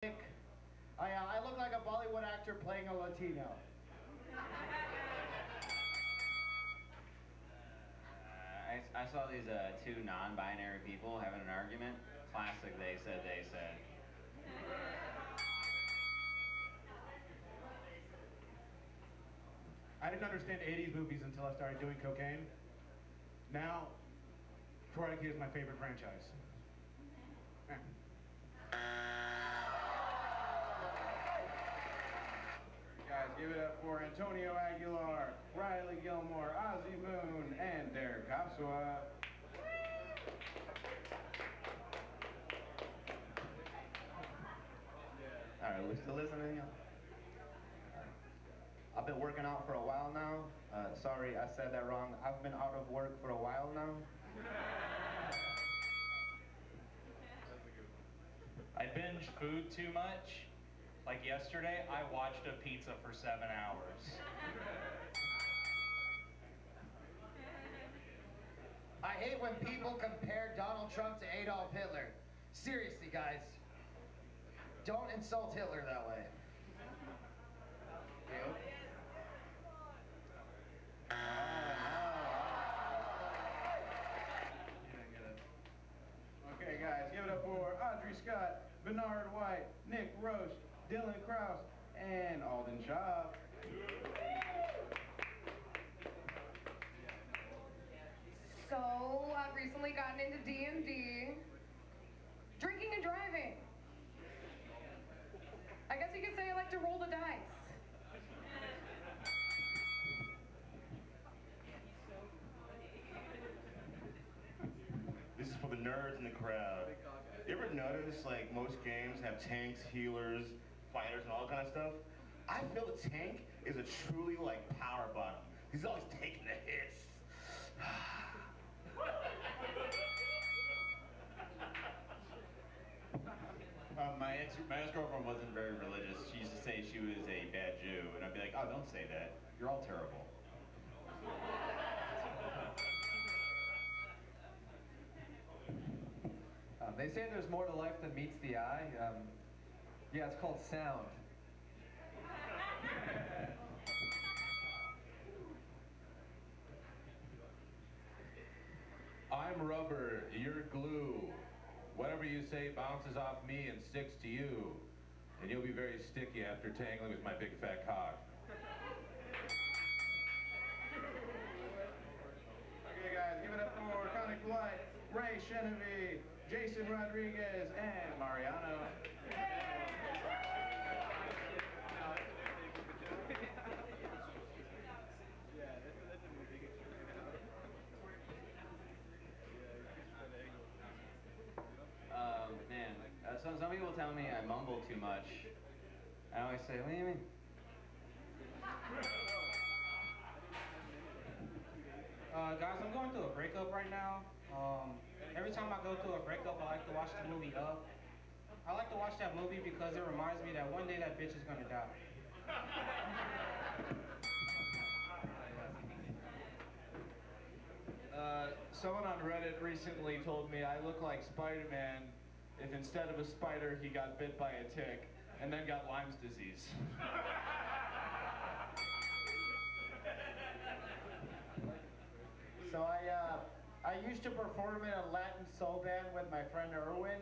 I look like a Bollywood actor playing a Latino. I saw these two non-binary people having an argument. Classic they said, they said. I didn't understand 80s movies until I started doing cocaine. Now, Karate Kid is my favorite franchise. Guys, give it up for Antonio Aguilar, Riley Gilmore, Ozzy Moon, and Derek Kopswa. All right, we're still listening. I've been working out for a while now. Sorry, I said that wrong. I've been out of work for a while now. I binge food too much. Like yesterday, I watched a pizza for 7 hours. I hate when people compare Donald Trump to Adolf Hitler. Seriously, guys. Don't insult Hitler that way. Okay, guys, give it up for Audrey Scott, Bernard White, Nick Roche, Dylan Krause, and Alden Schaub. So, I've recently gotten into D&D, drinking and driving. I guess you could say I like to roll the dice. This is for the nerds in the crowd. You ever notice, like, most games have tanks, healers, fighters, and all that kind of stuff? I feel the tank is a truly, like, power bottom. He's always taking the hits. My ex-girlfriend wasn't very religious. She used to say she was a bad Jew, and I'd be like, oh, don't say that. You're all terrible. They say there's more to life than meets the eye. Yeah, it's called sound. I'm rubber, you're glue. Whatever you say bounces off me and sticks to you. And you'll be very sticky after tangling with my big fat cock. Okay, guys, give it up for Conic Blight, Ray Chenevy, Jason Rodriguez, and Mariano. Man, some people tell me I mumble too much. I always say, what do you mean? Guys, I'm going through a breakup right now. Every time I go through a breakup, I like to watch the movie Up. I like to watch that movie because it reminds me that one day that bitch is gonna die. Someone on Reddit recently told me I look like Spider-Man if instead of a spider he got bit by a tick and then got Lyme's disease. So I used to perform in a Latin soul band with my friend Erwin.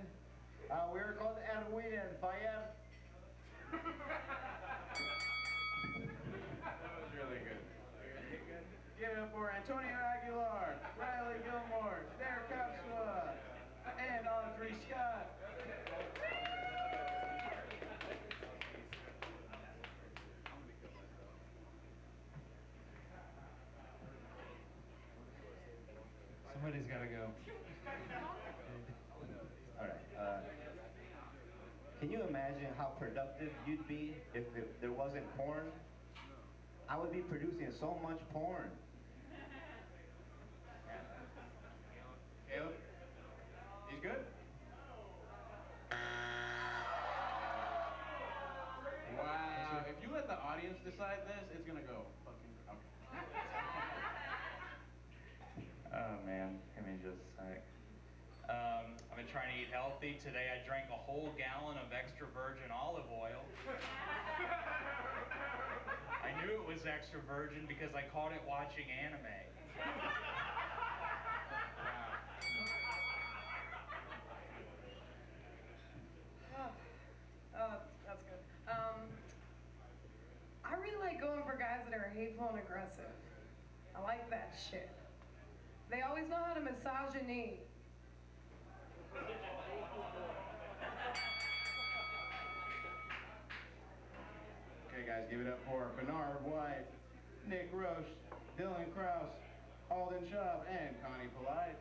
We were called Erwin and Fire. That was really good. Give it up for Antonio Aguilar, Riley Gilmore, Derek Kopswa, and Audrey Scott. Somebody's got to go. All right. Can you imagine how productive you'd be if there wasn't porn? I would be producing so much porn. Caleb? He's good? Wow. If you let the audience decide this, it's gonna go fucking Oh man, give me just a sec. I I've been trying to eat healthy. Today I drank a whole gallon of extra virgin olive oil. I knew it was extra virgin because I caught it watching anime. Oh, that's good. I really like going for guys that are hateful and aggressive. I like that shit. They always know how to massage a knee. Okay, guys, give it up for Bernard White, Nick Roche, Dylan Kraus, Alden Schaub, and Connie Polite.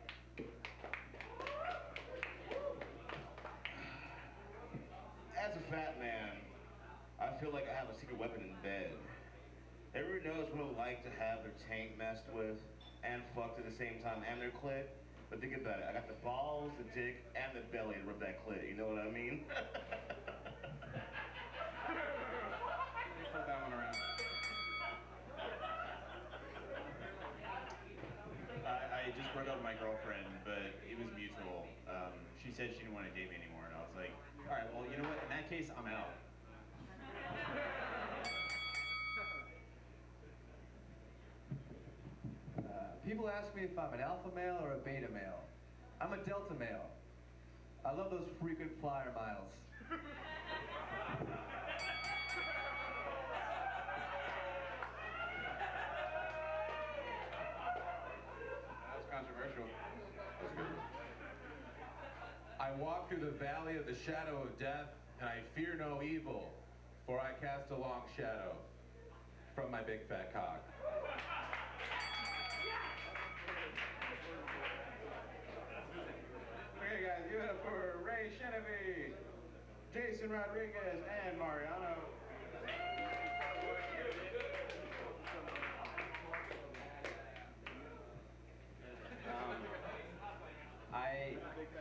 As a fat man, I feel like I have a secret weapon in bed. Everyone knows what it's like to have their tank messed with and fucked at the same time and their clit. But think about it, I got the balls, the dick, and the belly to rub that clit, you know what I mean? Put that one around. I just broke up with my girlfriend, but it was mutual. She said she didn't want to date me anymore, and I was like, all right, well, you know what? In that case, I'm out. People ask me if I'm an alpha male or a beta male. I'm a delta male. I love those frequent flyer miles. That was controversial. That's good. I walk through the valley of the shadow of death, and I fear no evil, for I cast a long shadow from my big fat cock. Okay, guys, give it up for Ray Chenevy, Jason Rodriguez, and Mariano.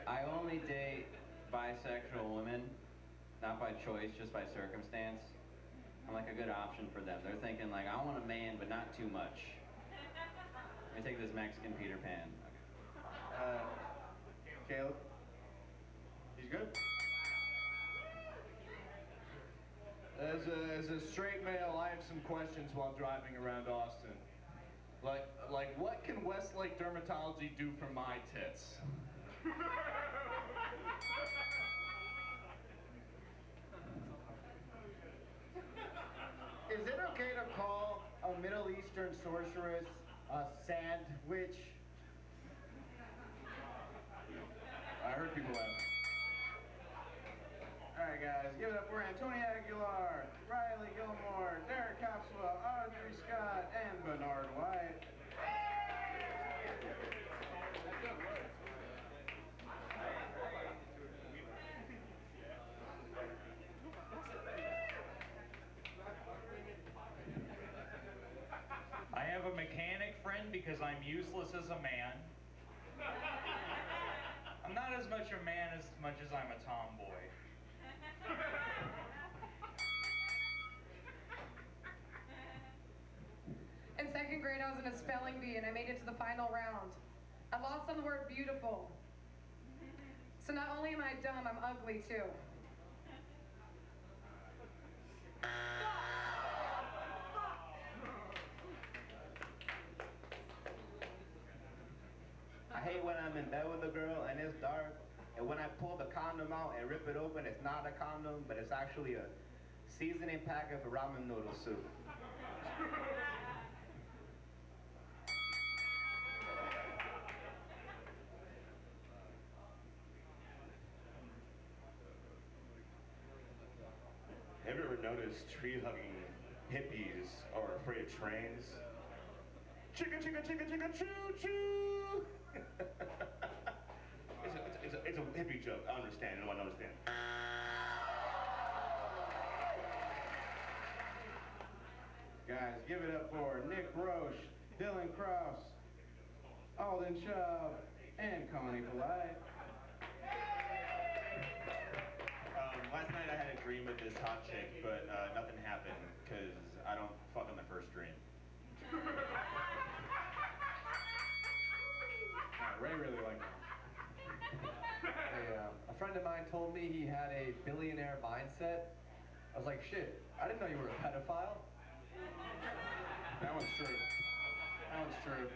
I only date bisexual women, not by choice, just by circumstance. I'm like a good option for them. They're thinking like, I want a man, but not too much. Let me take this Mexican Peter Pan. Caleb? He's good? As a straight male, I have some questions while driving around Austin. Like what can Westlake Dermatology do for my tits? Is it okay to call a Middle Eastern sorceress a sandwich? I heard people laugh. Alright guys, give it up for Antonia Aguilar, Riley Gilmore, Derek Copswell, Audrey Scott, and Bernard White. I have a mechanic friend because I'm useless as a man. I'm not as much a man as much as I'm a tomboy. In second grade, I was in a spelling bee and I made it to the final round. I lost on the word beautiful. So not only am I dumb, I'm ugly too. I hate when I'm in bed with a girl and it's dark, and when I pull the condom out and rip it open, it's not a condom, but it's actually a seasoning packet for ramen noodle soup. Have you ever noticed tree-hugging hippies are afraid of trains? Chicka, chicka, chicka, chicka, choo-choo! It's a hippie joke. I understand. No one understands. Guys, give it up for Nick Roche, Dylan Kraus, Alden Schaub, and Connie Polite. Last night I had a dream of this hot chick, but nothing happened because I don't fuck on the first dream. Ray really liked it. Hey, friend of mine told me he had a billionaire mindset, I was like, shit, I didn't know you were a pedophile. That one's true. That one's true.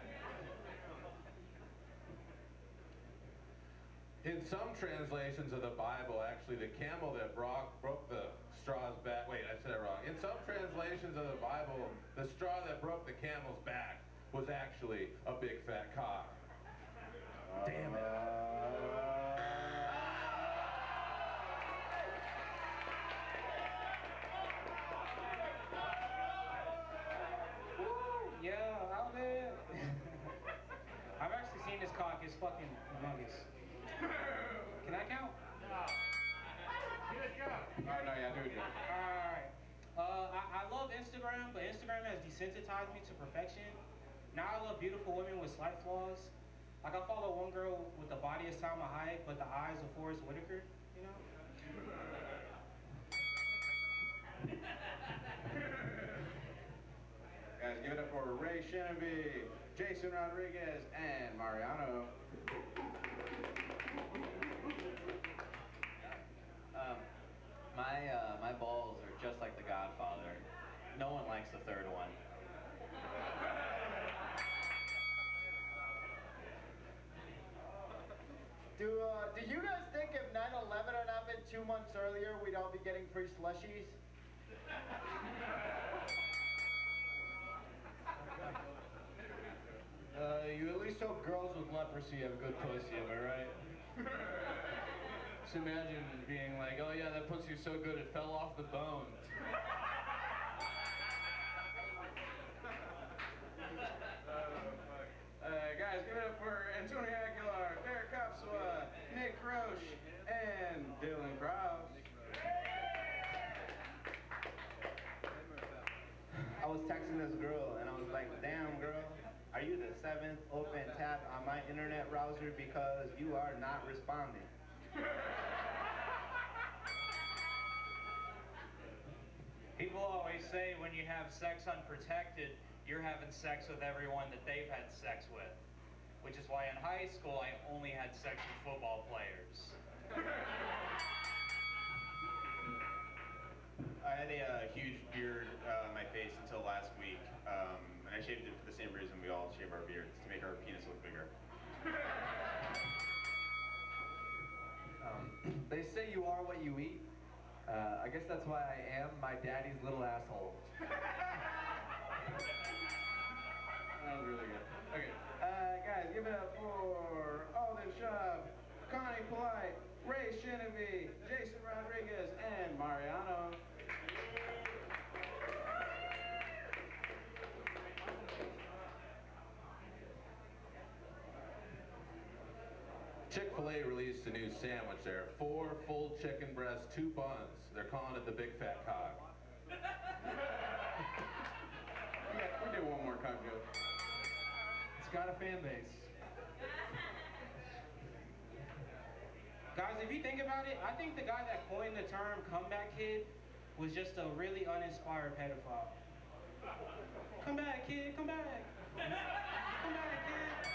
In some translations of the Bible, actually, the camel that broke the straw's back. Wait, I said it wrong. In some translations of the Bible, the straw that broke the camel's back was actually a big fat cock. Damn it. Yeah, outlet. I've actually seen this cock. It's fucking humongous. Can I count? Oh, no, yeah, do it. Alright. I love Instagram, but Instagram has desensitized me to perfection. Now I love beautiful women with slight flaws. Like I follow one girl with the body of Salma Hayek, but the eyes of Forrest Whitaker, you know? Guys, give it up for Ray Sheneby, Jason Rodriguez, and Mariano. My balls are just like The Godfather. No one likes the third one. Do you guys think if 9/11 had happened 2 months earlier, we'd all be getting free slushies? You at least hope girls with leprosy have good pussy, am I right? Just imagine being like, oh yeah, that pussy's so good it fell off the bone. Guys, give it up for Antonio Aguilar, Derek Kopswa, Nick Roche, and Dylan Kraus. I was texting this girl and I was like, damn girl, are you the 7th open tap on my internet browser because you are not responding? People always say when you have sex unprotected, you're having sex with everyone that they've had sex with. Which is why in high school I only had sex with football players. I had a huge beard on my face until last week, and I shaved it for the same reason we all shave our beards, to make our penis look bigger. They say you are what you eat. I guess that's why I am my daddy's little asshole. That was really good. Okay, guys, give it up for Alden Schaub, Connie Polite, Ray Sheneby, Jason Rodriguez, and Mariano. Chick-fil-A released a new sandwich there. 4 full chicken breasts, 2 buns. They're calling it the Big Fat Cock. We did one more cock joke. It's got a fan base. Guys, if you think about it, I think the guy that coined the term comeback kid was just a really uninspired pedophile. Come back, kid, come back. Come back, kid.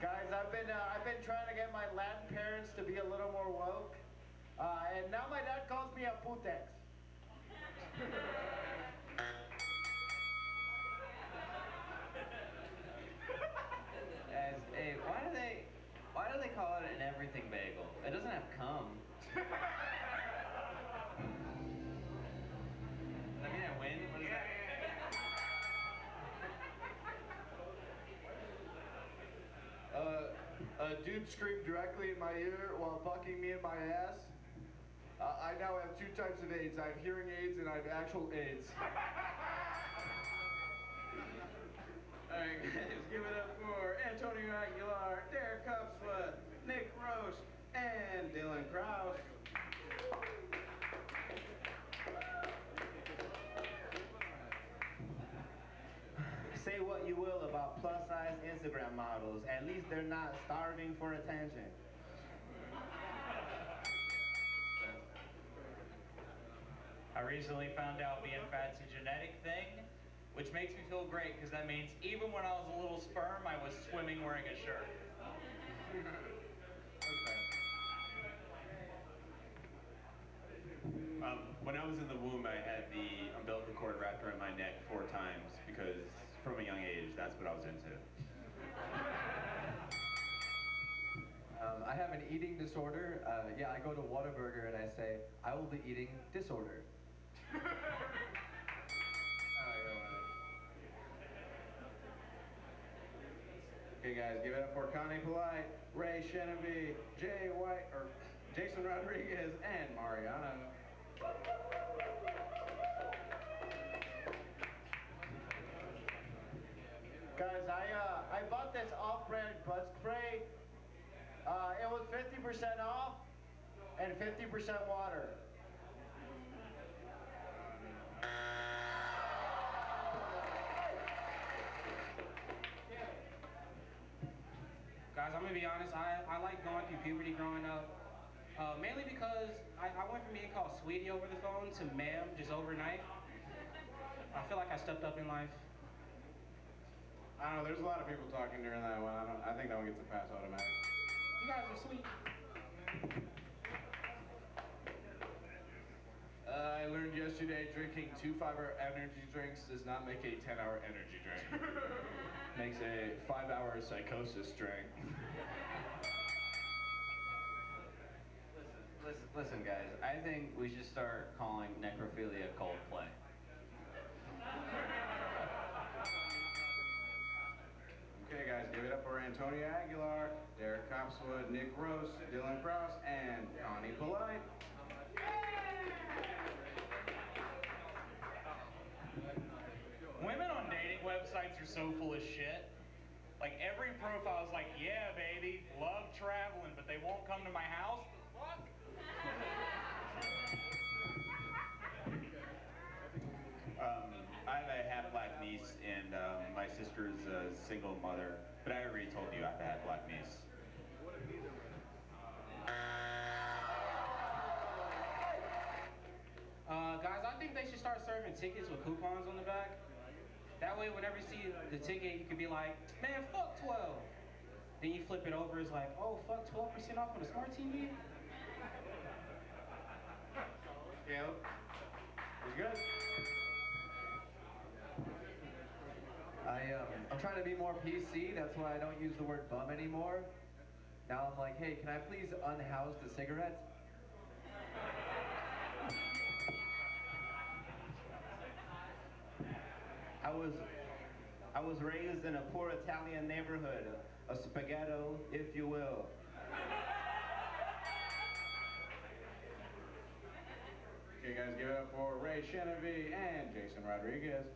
Guys, I've been trying to get my Latin parents to be a little more woke, and now my dad calls me a putex. Hey, why do they call it an everything bagel? It doesn't have cum. I mean, I win. What is that? A dude screamed directly in my ear while fucking me in my ass. I now have 2 types of AIDS. I have hearing aids and I have actual AIDS. Alright, guys, give it up for Antonio Aguilar, Derek Kopswa, Nick Roche, and Dylan Kraus. Say what you will about plus-size Instagram models, at least they're not starving for attention. I recently found out being fat's a genetic thing, which makes me feel great because that means even when I was a little sperm, I was swimming wearing a shirt. When I was in the womb, I had the umbilical cord wrapped around my neck 4 times because from a young age, that's what I was into. I have an eating disorder. Yeah, I go to Whataburger and I say, I will be eating disorder. Okay, guys, give it up for Connie Polite, Ray Shenevy, Jason Rodriguez, and Mariano. Guys, I bought this off-brand butt spray. It was 50% off and 50% water. Guys, I'm gonna be honest, I like going through puberty growing up. Mainly because I went from being called sweetie over the phone to ma'am just overnight. I feel like I stepped up in life. I don't know, there's a lot of people talking during that one. I think that one gets a pass automatic. You guys are sweet. I learned yesterday drinking 2 5-hour energy drinks does not make a 10-hour energy drink. Makes a 5-hour psychosis drink. Listen, guys. I think we should start calling necrophilia Coldplay. Okay, guys, give it up for Antonia Aguilar, Derek Copswood, Nick Rose, Dylan Krause, and Connie Polite. Women on dating websites are so full of shit. Like every profile is like, yeah, baby, love traveling, but they won't come to my house. The fuck? I have a half black niece, and my sister's a single mother. But I already told you I have a half black niece. Guys, I think they should start serving tickets with coupons on the back. That way, whenever you see the ticket, you can be like, man, fuck 12. Then you flip it over, it's like, oh, fuck 12% off on a smart TV? Caleb, you good? I'm trying to be more PC, that's why I don't use the word bum anymore. Now I'm like, hey, can I please unhouse the cigarettes? I was raised in a poor Italian neighborhood, a spaghetto, if you will. Okay, guys, give it up for Ray Shenevy and Jason Rodriguez.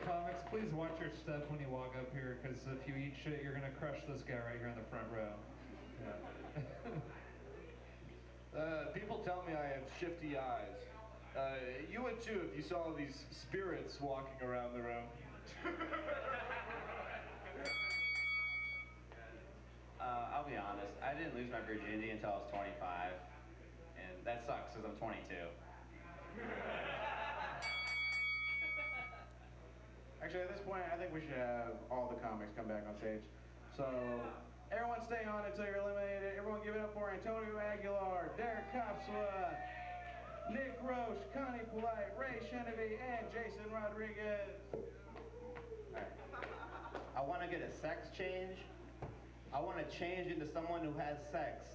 Comics, please watch your step when you walk up here, because if you eat shit, you're gonna crush this guy right here in the front row. Yeah. People tell me I have shifty eyes. You would too if you saw these spirits walking around the room. I'll be honest, I didn't lose my virginity until I was 25, and that sucks because I'm 22. Actually, at this point, I think we should have all the comics come back on stage. So, everyone stay on until you're eliminated. Everyone give it up for Antonio Aguilar, Derek Copswood, Nick Roche, Connie Polite, Ray Shenevy, and Jason Rodriguez. All right. I want to get a sex change. I want to change into someone who has sex.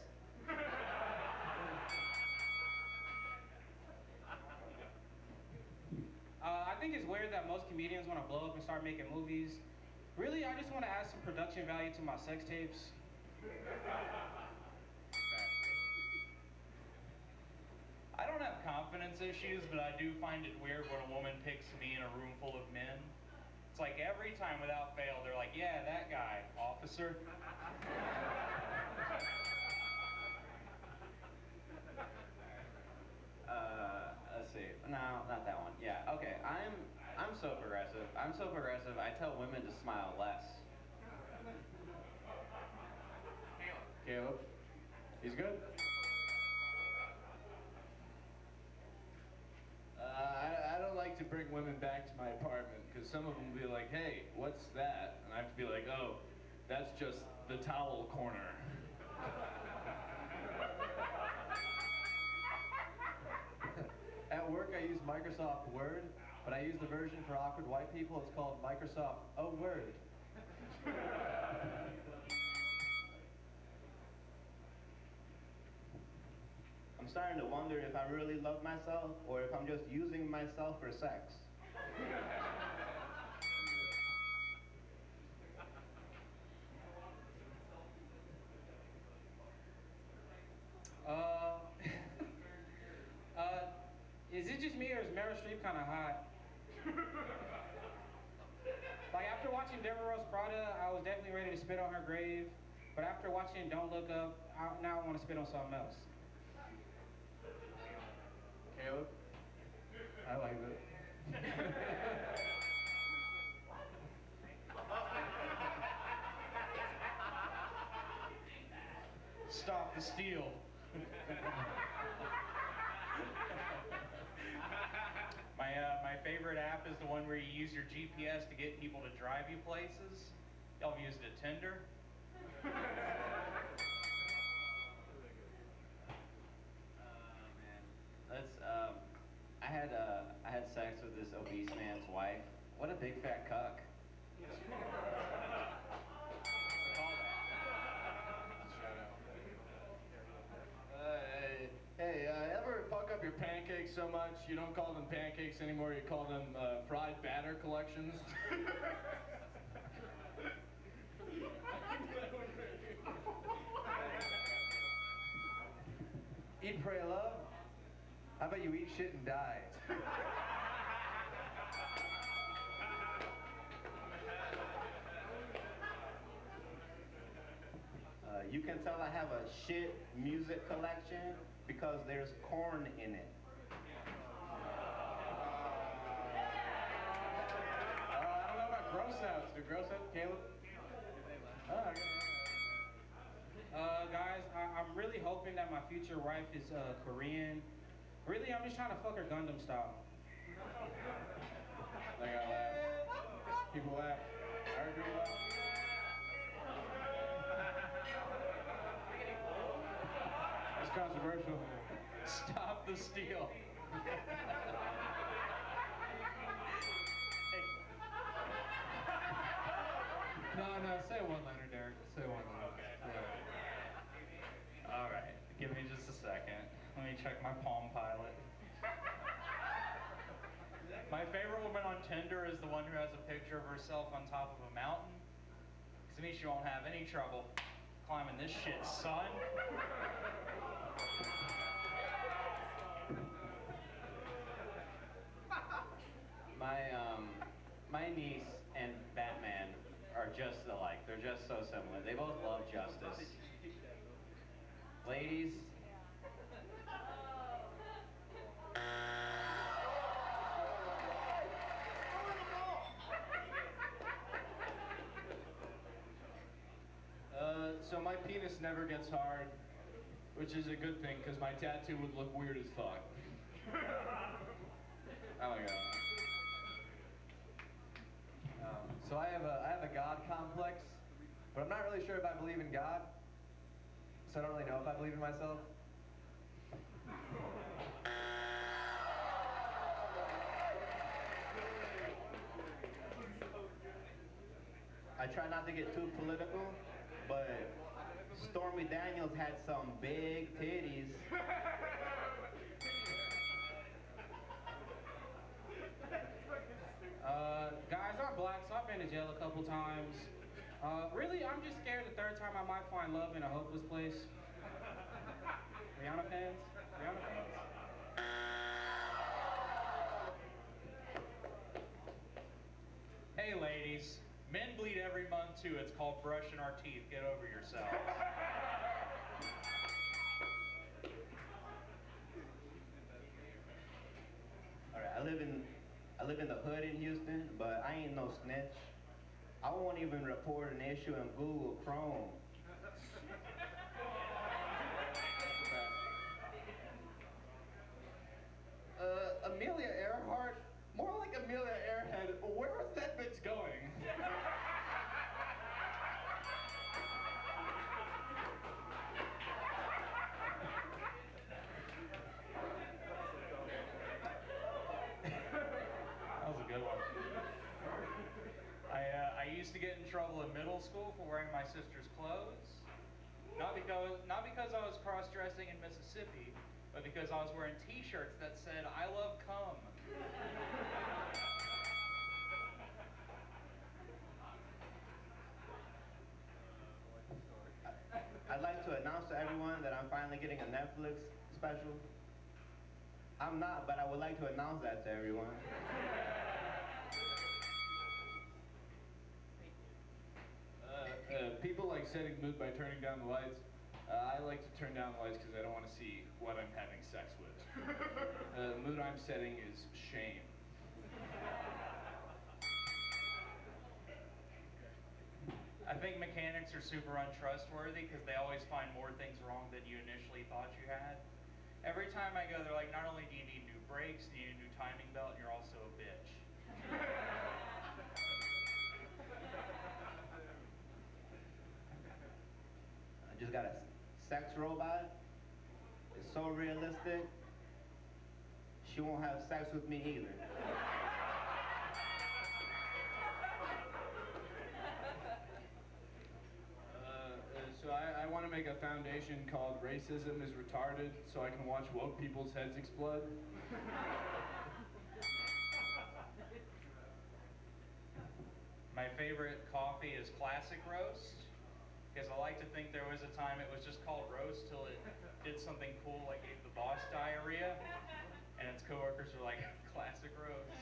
I think it's weird that most comedians want to blow up and start making movies. Really, I just want to add some production value to my sex tapes. I don't have confidence issues, but I do find it weird when a woman picks me in a room full of men. It's like every time without fail, they're like, yeah, that guy, officer. Let's see. No, not that one. Yeah, okay. I'm so progressive. I'm so progressive, I tell women to smile less. Caleb, he's good? I don't like to bring women back to my apartment because some of them will be like, hey, what's that? And I have to be like, oh, that's just the towel corner. At work, I use Microsoft Word, but I use the version for awkward white people. It's called Microsoft Oh Word. I'm starting to wonder if I really love myself or if I'm just using myself for sex. Is it just me or is Meryl Streep kind of hot? Like after watching Deborah Rose Prada, I was definitely ready to spit on her grave. But after watching Don't Look Up, now I want to spit on something else. Caleb? I like it. Stop the steal. My favorite app is the one where you use your GPS to get people to drive you places. Y'all have used it, Tinder? Man, I had sex with this obese man's wife. What a big fat cuck. Hey, ever fuck up your pancakes so much you don't call them pancakes anymore, you call them fried batter collections? Eat, pray, love? How about you eat shit and die? You can tell I have a shit music collection because there's corn in it. I don't know about gross outs. Do gross outs, Caleb? Guys, I'm really hoping that my future wife is Korean. Really, I'm just trying to fuck her Gundam style. They gotta laugh. People laugh. I agree with that. It's controversial. Stop the steal. No, say one-liner, Derek. Say one-liner. All right, give me just a second. Let me check my Palm Pilot. My favorite woman on Tinder is the one who has a picture of herself on top of a mountain. Because it means she won't have any trouble climbing this shit, son. My niece and Batman are just alike. They're just so similar. They both love justice. Ladies, So my penis never gets hard, which is a good thing because my tattoo would look weird as fuck. Oh my god. So I have a God complex, but I'm not really sure if I believe in God. So I don't really know if I believe in myself. I try not to get too political, but Stormy Daniels had some big titties. Guys, I'm black, so I've been to jail a couple times. Really, I'm just scared the third time I might find love in a hopeless place. Rihanna fans? Rihanna fans? Hey ladies, men bleed every month too. It's called brushing our teeth. Get over yourselves. All right, I live in the hood in Houston, but I ain't no snitch. I won't even report an issue in Google Chrome. Amelia Earhart? More like Amelia Airhead. Where was that used to get in trouble in middle school for wearing my sister's clothes. Not because I was cross-dressing in Mississippi, but because I was wearing t-shirts that said, "I love cum." I'd like to announce to everyone that I'm finally getting a Netflix special. I'm not, but I would like to announce that to everyone. People like setting the mood by turning down the lights. I like to turn down the lights because I don't want to see what I'm having sex with. The mood I'm setting is shame. I think mechanics are super untrustworthy because they always find more things wrong than you initially thought you had. Every time I go, they're like, not only do you need new brakes, you need a new timing belt, and you're also a bitch. I just got a sex robot. It's so realistic. She won't have sex with me either. So I want to make a foundation called Racism is Retarded so I can watch woke people's heads explode. My favorite coffee is Classic Roast, because I like to think there was a time it was just called Roast till it did something cool like gave the boss diarrhea, and its coworkers were like, Classic Roast.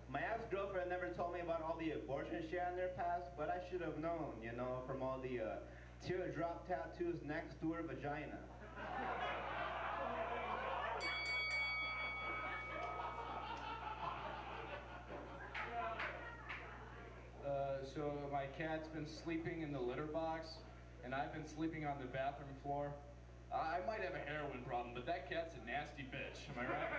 My ex-girlfriend never told me about all the abortion she had in their past, but I should have known, you know, from all the teardrop tattoos next to her vagina. So my cat's been sleeping in the litter box, and I've been sleeping on the bathroom floor. I might have a heroin problem, but that cat's a nasty bitch, am I right?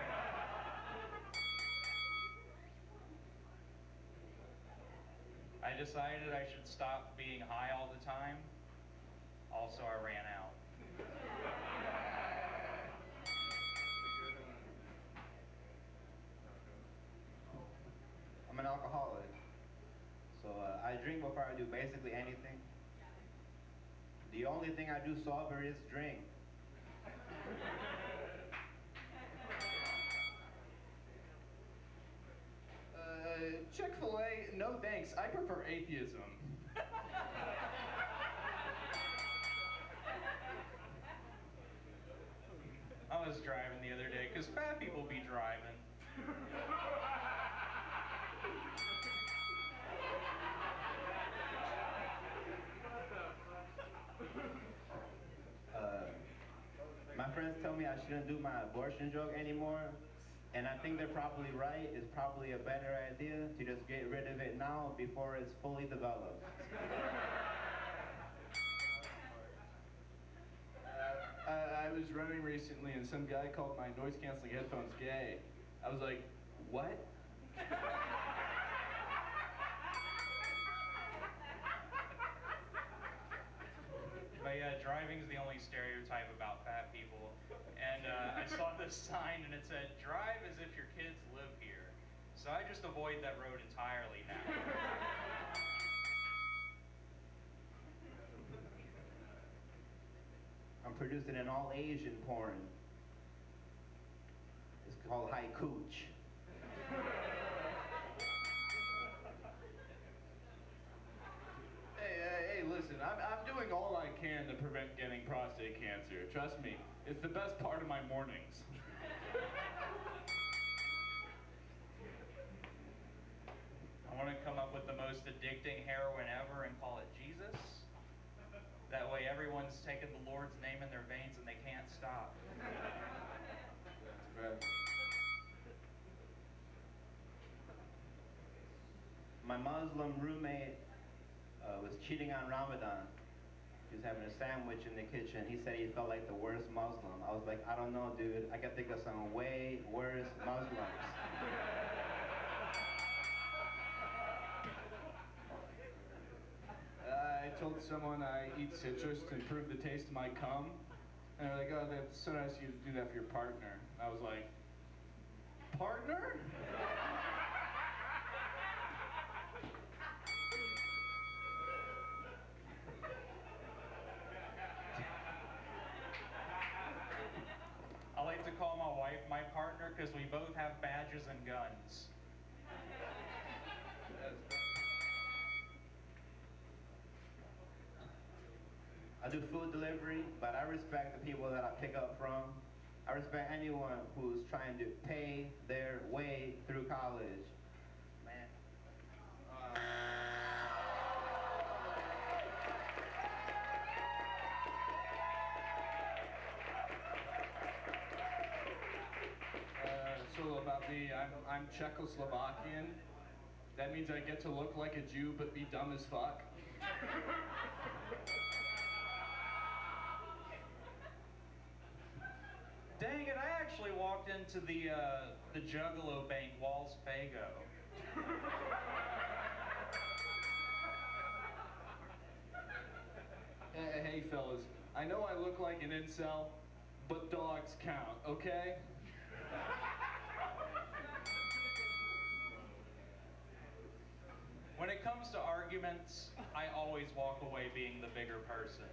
I decided I should stop being high all the time. Also, I ran out. I'm an alcoholic. So I drink before I do basically anything. The only thing I do sober is drink. Chick-fil-A, no thanks. I prefer atheism. I was driving the other day, because fat people be driving. My friends tell me I shouldn't do my abortion joke anymore, and I think they're probably right. It's probably a better idea to just get rid of it now before it's fully developed. I was running recently and some guy called my noise-canceling headphones gay. I was like, what? But yeah, driving's the only stereotype about fat people. And I saw this sign and it said, "Drive as if your kids live here." So I just avoid that road entirely now. I'm producing an all-Asian porn. It's called High Cooch. Hey, listen, I'm doing all I can to prevent getting prostate cancer. Trust me, it's the best part of my mornings. I want to come up with the most addicting heroin ever and call it Jesus. That way everyone's taking the Lord's name in their veins and they can't stop. Right. My Muslim roommate was cheating on Ramadan. He was having a sandwich in the kitchen. He said he felt like the worst Muslim. I was like, I don't know, dude. I can think of some way worse Muslims. I told someone I eat citrus to improve the taste of my cum. And they're like, oh, that's so nice of you to do that for your partner. I was like, partner? because we both have badges and guns. I do food delivery, but I respect the people that I pick up from. I respect anyone who's trying to pay their way through college. Man. So about me, I'm Czechoslovakian. That means I get to look like a Jew but be dumb as fuck. Dang it, I actually walked into the Juggalo Bank, Walls Fago. Hey fellas, I know I look like an incel, but dogs count, okay? When it comes to arguments, I always walk away being the bigger person.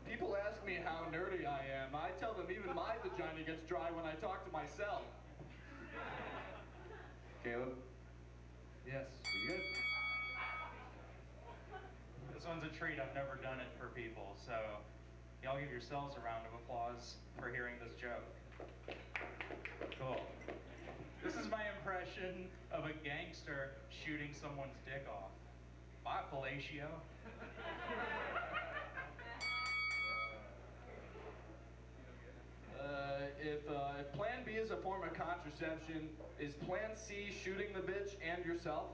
People ask me how nerdy I am. I tell them even my vagina gets dry when I talk to myself. Caleb? Yes. You good? This one's a treat. I've never done it for people, so y'all give yourselves a round of applause for hearing this joke. Cool. This is my impression of a gangster shooting someone's dick off. Bye, fellatio. If Plan B is a form of contraception, is Plan C shooting the bitch and yourself?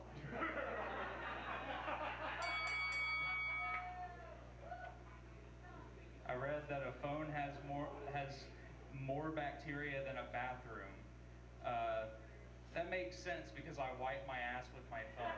I read that a phone has more bacteria than a bathroom. That makes sense because I wipe my ass with my phone.